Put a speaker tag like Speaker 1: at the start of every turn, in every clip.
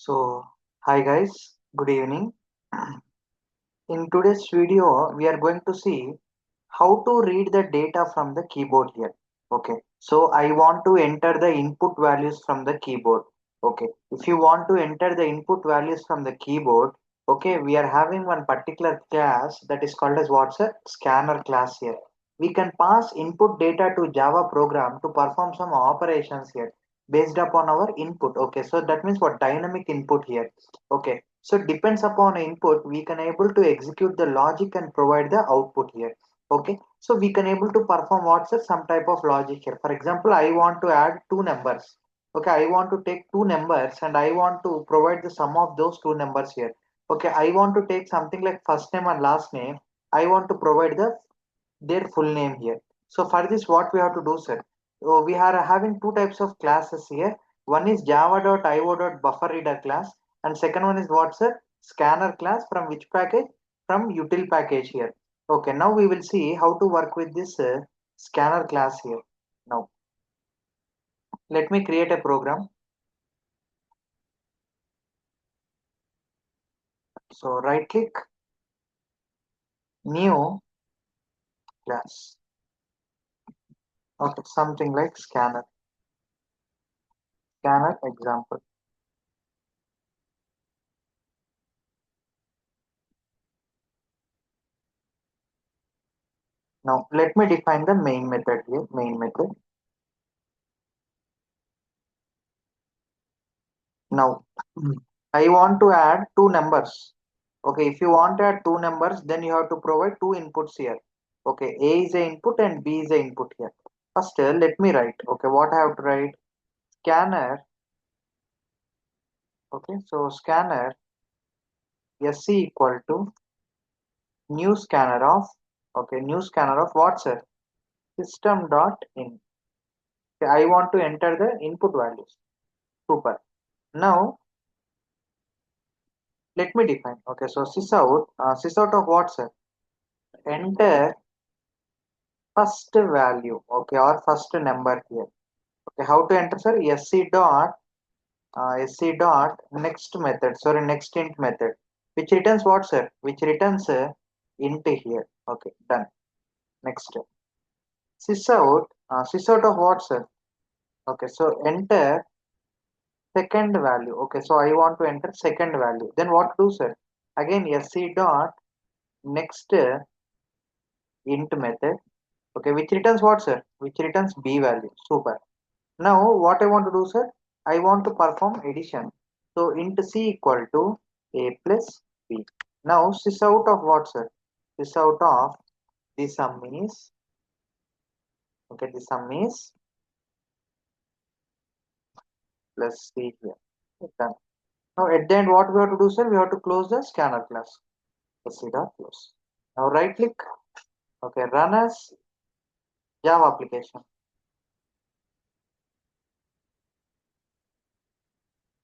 Speaker 1: So, hi guys, good evening. In today's video, we are going to see how to read the data from the keyboard here. Okay, so I want to enter the input values from the keyboard. Okay, if you want to enter the input values from the keyboard, okay, we are having one particular class that is called as what's a scanner class here. We can pass input data to Java program to perform some operations here based upon our input. Okay, so that means what dynamic input here. Okay, so depends upon input, we can able to execute the logic and provide the output here. Okay, so we can able to perform what's some type of logic here. For example, I want to add two numbers. Okay, I want to take two numbers and I want to provide the sum of those two numbers here. Okay, I want to take something like first name and last name. I want to provide their full name here. So for this, what we have to do, sir? So we are having two types of classes here. One is java.io.bufferreader class, and second one is what's a scanner class. From which package? From util package here. Okay, now we will see how to work with this scanner class here. Now, let me create a program. So right click, new class. Okay, something like scanner example. Now let me define the main method here. Main method. Now I want to add two numbers. Okay, if you want to add two numbers, then you have to provide two inputs here. Okay, A is a input and B is a input here. First, let me write. Okay, what I have to write? Scanner. Okay, so scanner SC equal to new scanner of. Okay, new scanner of what's it? System dot in. Okay, I want to enter the input values. Super. Now let me define. Okay, so sysout of what's it? Enter first value. Okay, or first number here. Okay, how to enter, sir? Sc dot next method, sorry, next int method, which returns what, sir? Which returns int here. Okay, done. Next, sysout of what, sir? Okay, so enter second value. Okay, so I want to enter second value. Then what to do, sir? Again, sc dot next int method. Okay, which returns what, sir? Which returns b value. Super. Now, what I want to do, sir? I want to perform addition. So, int c equal to a plus b. Now, sys out of what, sir? Sys out of the sum is, okay, the sum is plus c here. Okay, done. Now, at the end, what we have to do, sir? We have to close the scanner class. C dot close. Now, right click. Okay, run as Java application.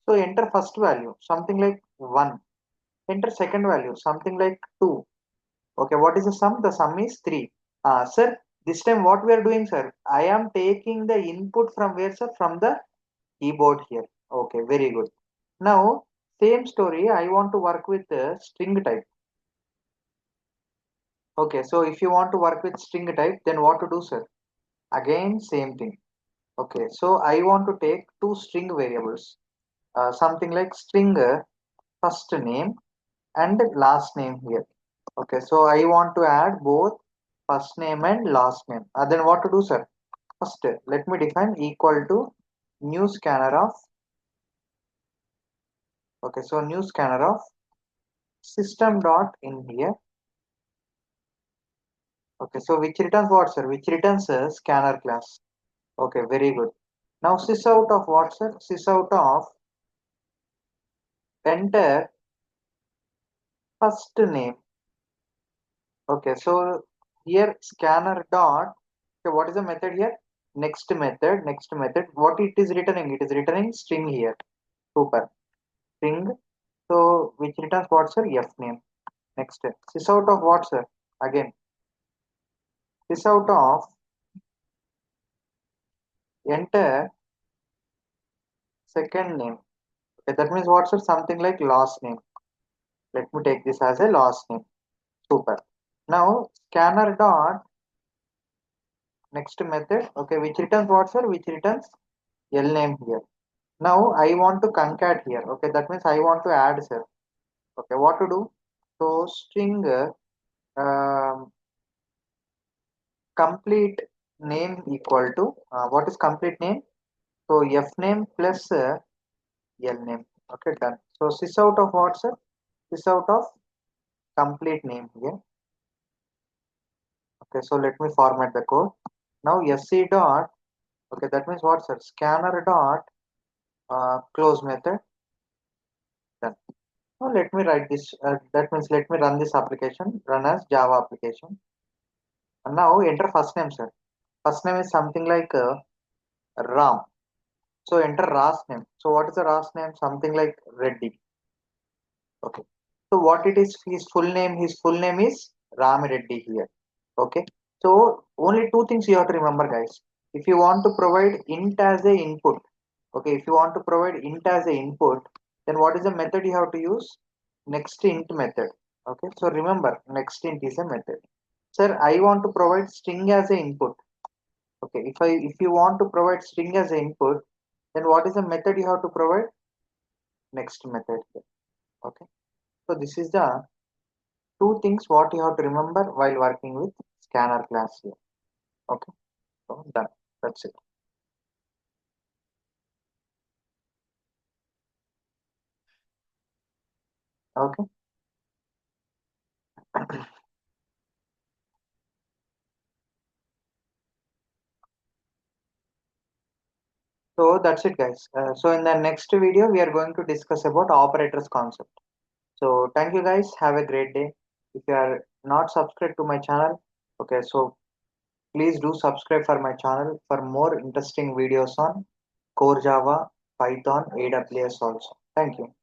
Speaker 1: So, enter first value, something like 1. Enter second value, something like 2. Okay, what is the sum? The sum is 3. Sir, this time what we are doing, sir? I am taking the input from where, sir? From the keyboard here. Okay, very good. Now, same story, I want to work with the string type. Okay, so if you want to work with string type, then what to do, sir? Again, same thing. Okay, so I want to take two string variables. Something like string first name and last name here. Okay, so I want to add both first name and last name. Then what to do, sir? First, let me define equal to new scanner of. Okay, so new scanner of system dot in here. Okay, so which returns what, sir? Which returns a scanner class. Okay, very good. Now sys out of what, sir? Sys out of enter first name. Okay, so here scanner dot. Okay, what is the method here? Next method. Next method. What it is returning? It is returning string here. Super. String. So which returns what, sir? F name. Next. Sys out of what, sir? Again. Sys out of enter second name. Okay, that means what, sir? Something like last name. Let me take this as a last name. Super. Now scanner dot next method. Okay, which returns what, sir? Which returns L name here. Now I want to concat here. Okay, that means I want to add, sir. Okay, what to do? So string um, complete name equal to what is complete name? So f name plus L name. Okay, done. So sys out of what, sir? Sys out of complete name here. Okay, so let me format the code. Now sc dot. Okay, that means what, sir? Scanner dot close method. Done. Now let me write this. That means let me run this application. Run as Java application. And now enter first name, sir. First name is something like Ram. So enter last name. So what is the last name? Something like Reddy. Okay. So what it is? His full name is Ram Reddy here. Okay. So only two things you have to remember, guys. If you want to provide int as a input, okay. If you want to provide int as a input, then what is the method you have to use? Next int method. Okay. So remember, next int is a method. Sir, I want to provide string as a input. Okay, if you want to provide string as an input, then what is the method you have to provide? Next method here. Okay, so this is the two things what you have to remember while working with scanner class here. Okay, so done. That's it. Okay, so that's it, guys. So in the next video, we are going to discuss about operators concept. So thank you, guys. Have a great day. If you are not subscribed to my channel, okay, so please do subscribe for my channel for more interesting videos on Core Java, Python, AWS also. Thank you.